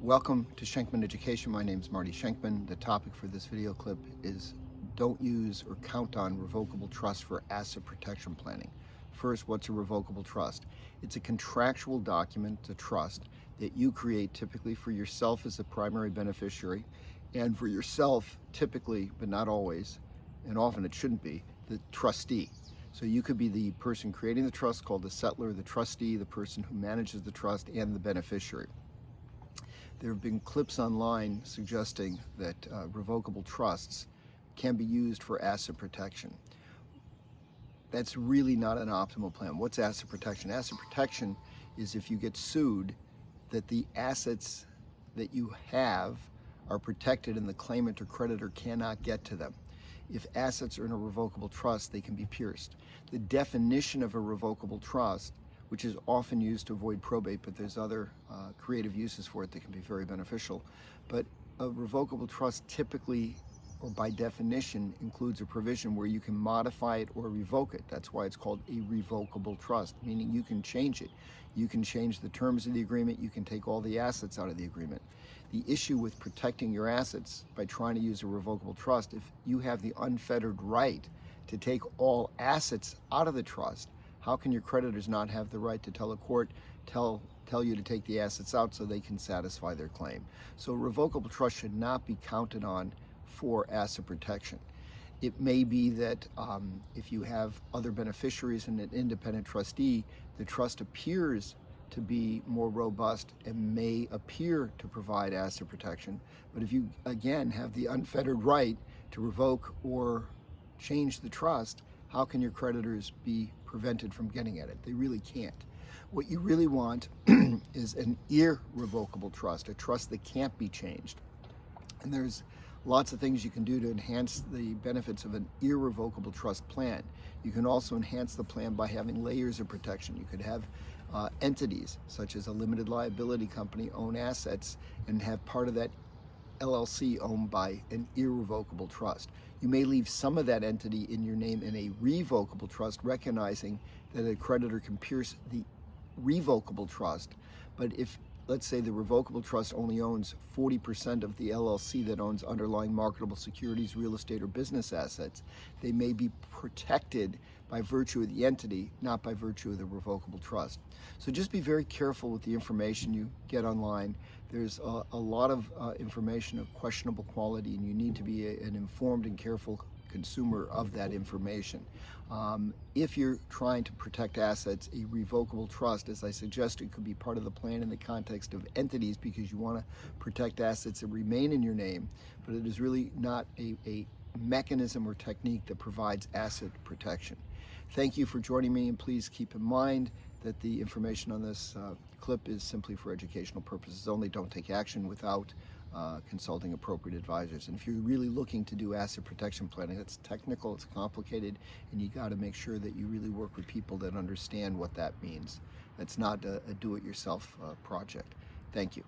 Welcome to Shenkman Education. My name is Marty Shenkman. The topic for this video clip is don't use or count on revocable trust for asset protection planning. First, what's a revocable trust? It's a contractual document, a trust, that you create typically for yourself as the primary beneficiary and for yourself typically, but not always, and often it shouldn't be, the trustee. So you could be the person creating the trust called the settlor, the trustee, the person who manages the trust, and the beneficiary. There have been clips online suggesting that revocable trusts can be used for asset protection. That's really not an optimal plan. What's asset protection? Asset protection is if you get sued, that the assets that you have are protected and the claimant or creditor cannot get to them. If assets are in a revocable trust, they can be pierced. The definition of a revocable trust, which is often used to avoid probate, but there's other creative uses for it that can be very beneficial. But a revocable trust typically, or by definition, includes a provision where you can modify it or revoke it. That's why it's called a revocable trust, meaning you can change it. You can change the terms of the agreement. You can take all the assets out of the agreement. The issue with protecting your assets by trying to use a revocable trust, if you have the unfettered right to take all assets out of the trust, how can your creditors not have the right to tell a court, tell you to take the assets out so they can satisfy their claim? So a revocable trust should not be counted on for asset protection. It may be that if you have other beneficiaries and an independent trustee, the trust appears to be more robust and may appear to provide asset protection. But if you, again, have the unfettered right to revoke or change the trust, how can your creditors be prevented from getting at it? They really can't. What you really want is an irrevocable trust, a trust that can't be changed. And there's lots of things you can do to enhance the benefits of an irrevocable trust plan. You can also enhance the plan by having layers of protection. You could have entities, such as a limited liability company, own assets and have part of that LLC owned by an irrevocable trust. You may leave some of that entity in your name in a revocable trust, recognizing that a creditor can pierce the revocable trust. But if, let's say, the revocable trust only owns 40% of the LLC that owns underlying marketable securities, real estate, or business assets, they may be protected by virtue of the entity, not by virtue of the revocable trust. So just be very careful with the information you get online. There's a lot of information of questionable quality, and you need to be an informed and careful consumer of that information. If you're trying to protect assets, a revocable trust, as I suggested, could be part of the plan in the context of entities because you want to protect assets that remain in your name, but it is really not a mechanism or technique that provides asset protection. Thank you for joining me, and please keep in mind that the information on this clip is simply for educational purposes only. Don't take action without consulting appropriate advisors. And if you're really looking to do asset protection planning, it's technical, it's complicated, and you got to make sure that you really work with people that understand what that means. That's not a do-it-yourself project. Thank you.